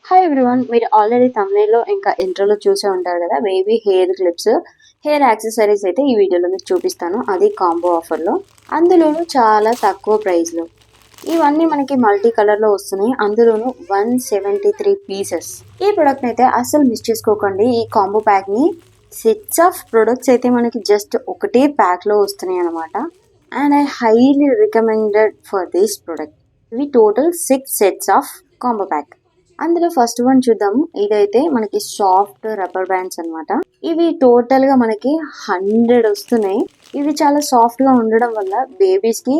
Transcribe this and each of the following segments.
Hi everyone, మీరు already తమ్నైల్లో ఇంకా ఇంట్రోలో చూసే ఉంటారు కదా. Baby hair clips, hair accessories అయితే ఈ వీడియోలో మీకు చూపిస్తాను. అది కాంబో ఆఫర్లో, అందులోనూ చాలా తక్కువ ప్రైస్లో. ఇవన్నీ మనకి మల్టీ కలర్లో వస్తున్నాయి, అందులోనూ 173 పీసెస్. ఈ ప్రోడక్ట్ని అయితే అస్సలు మిస్ చేసుకోకండి. ఈ కాంబో ప్యాక్ని సెట్స్ ఆఫ్ ప్రొడక్ట్స్ అయితే మనకి జస్ట్ ఒకటే ప్యాక్లో వస్తున్నాయి అనమాట. And I highly recommended for this product. ఇవి టోటల్ 6 సెట్స్ ఆఫ్ కాంబో ప్యాక్. అందులో ఫస్ట్ వన్ చూద్దాము. ఇదైతే మనకి సాఫ్ట్ రబ్బర్ బ్యాండ్స్ అనమాట. ఇవి టోటల్ గా మనకి 100 వస్తున్నాయి. ఇవి చాలా సాఫ్ట్ గా ఉండడం వల్ల బేబీస్ కి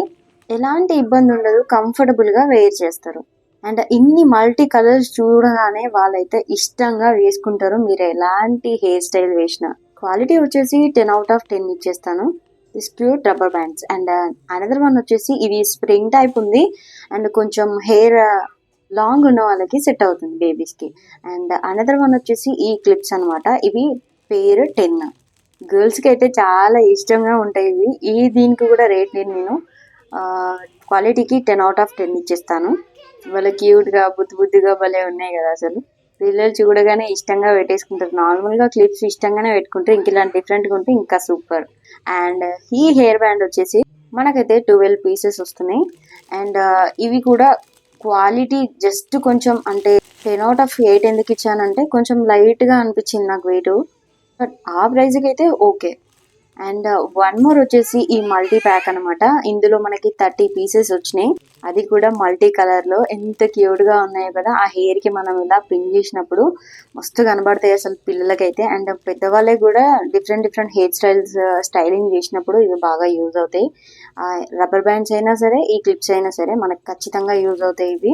ఎలాంటి ఇబ్బంది ఉండదు, కంఫర్టబుల్ గా వేర్ చేస్తారు. అండ్ ఇన్ని మల్టీ కలర్స్ చూడగానే వాళ్ళైతే ఇష్టంగా వేసుకుంటారు, మీరు ఎలాంటి హెయిర్ స్టైల్ వేసినా. క్వాలిటీ వచ్చేసి 10/10 ఇచ్చేస్తాను. This cute rubber bands. And another one వచ్చేసి ఇవి స్ప్రింగ్ టైప్ ఉంది అండ్ కొంచెం హెయిర్ లాంగ్ ఉన్న వాళ్ళకి సెట్ అవుతుంది బేబీస్ కి. అండ్ అనదర్ వన్ వచ్చేసి ఈ క్లిప్స్ అనమాట. ఇవి పేరు 10. గర్ల్స్ కి అయితే చాలా ఇష్టంగా ఉంటాయి ఇవి. దీనికి కూడా రేట్ నేను క్వాలిటీకి 10/10 ఇచ్చేస్తాను. వాళ్ళ క్యూట్ గా బుద్ధిగా భలే ఉన్నాయి కదా. అసలు పిల్లలు చూడగానే ఇష్టంగా పెట్టేసుకుంటారు. నార్మల్ గా క్లిప్స్ ఇష్టంగానే పెట్టుకుంటారు, ఇంక ఇలాంటి డిఫరెంట్ గా ఉంటే ఇంకా సూపర్. అండ్ ఈ హెయిర్ బ్యాండ్ వచ్చేసి మనకైతే 12 పీసెస్ వస్తున్నాయి. అండ్ ఇవి కూడా క్వాలిటీ జస్ట్ కొంచెం, అంటే 10/8 ఎందుకు ఇచ్చానంటే కొంచెం లైట్ గా అనిపించింది నాకు వెయిట్, బట్ ఆ ప్రైస్ కి అయితే ఓకే. అండ్ వన్ మోర్ వచ్చేసి ఈ మల్టీ ప్యాక్ అనమాట. ఇందులో మనకి 30 పీసెస్ వచ్చినాయి, అది కూడా మల్టీ కలర్ లో. ఎంత క్యూట్ గా ఉన్నాయో కదా. ఆ హెయిర్ కి మనం ఇలా పిన్ చేసినప్పుడు మస్తు కనబడతాయి అసలు పిల్లలకైతే. అండ్ పెద్దవాళ్ళకి కూడా డిఫరెంట్ హెయిర్ స్టైలింగ్ చేసినప్పుడు ఇవి బాగా యూజ్ అవుతాయి. రబ్బర్ బ్యాండ్స్ అయినా సరే, ఈ క్లిప్స్ అయినా సరే మనకు ఖచ్చితంగా యూజ్ అవుతాయి ఇవి,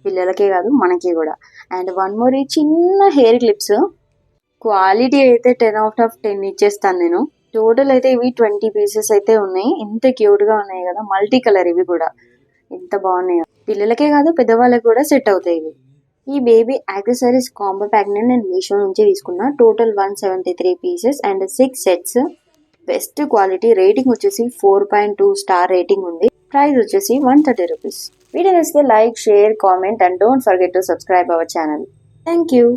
పిల్లలకే కాదు మనకి కూడా. అండ్ వన్ మోర్ ఈ చిన్న హెయిర్ క్లిప్స్, క్వాలిటీ అయితే 10/10 ఇచ్చేస్తాను నేను. టోటల్ అయితే ఇవి 20 పీసెస్ అయితే ఉన్నాయి. ఎంత క్యూట్ గా ఉన్నాయి కదా, మల్టీ కలర్. ఇవి కూడా ఎంత బాగున్నాయో, పిల్లలకే కాదు పెద్దవాళ్ళకి కూడా సెట్ అవుతాయి ఇవి. ఈ బేబీ యాక్సెసరీస్ కాంబో ప్యాక్ ని నేను మీషో నుంచి తీసుకున్నా. Total 173 pieces and 6 sets. Best quality. Rating వచ్చేసి 4.2 స్టార్ రేటింగ్ ఉంది. ప్రైస్ వచ్చేసి 130 రూపీస్. వీడియో నచ్చితే like, share, comment and don't forget to subscribe our channel. Thank you.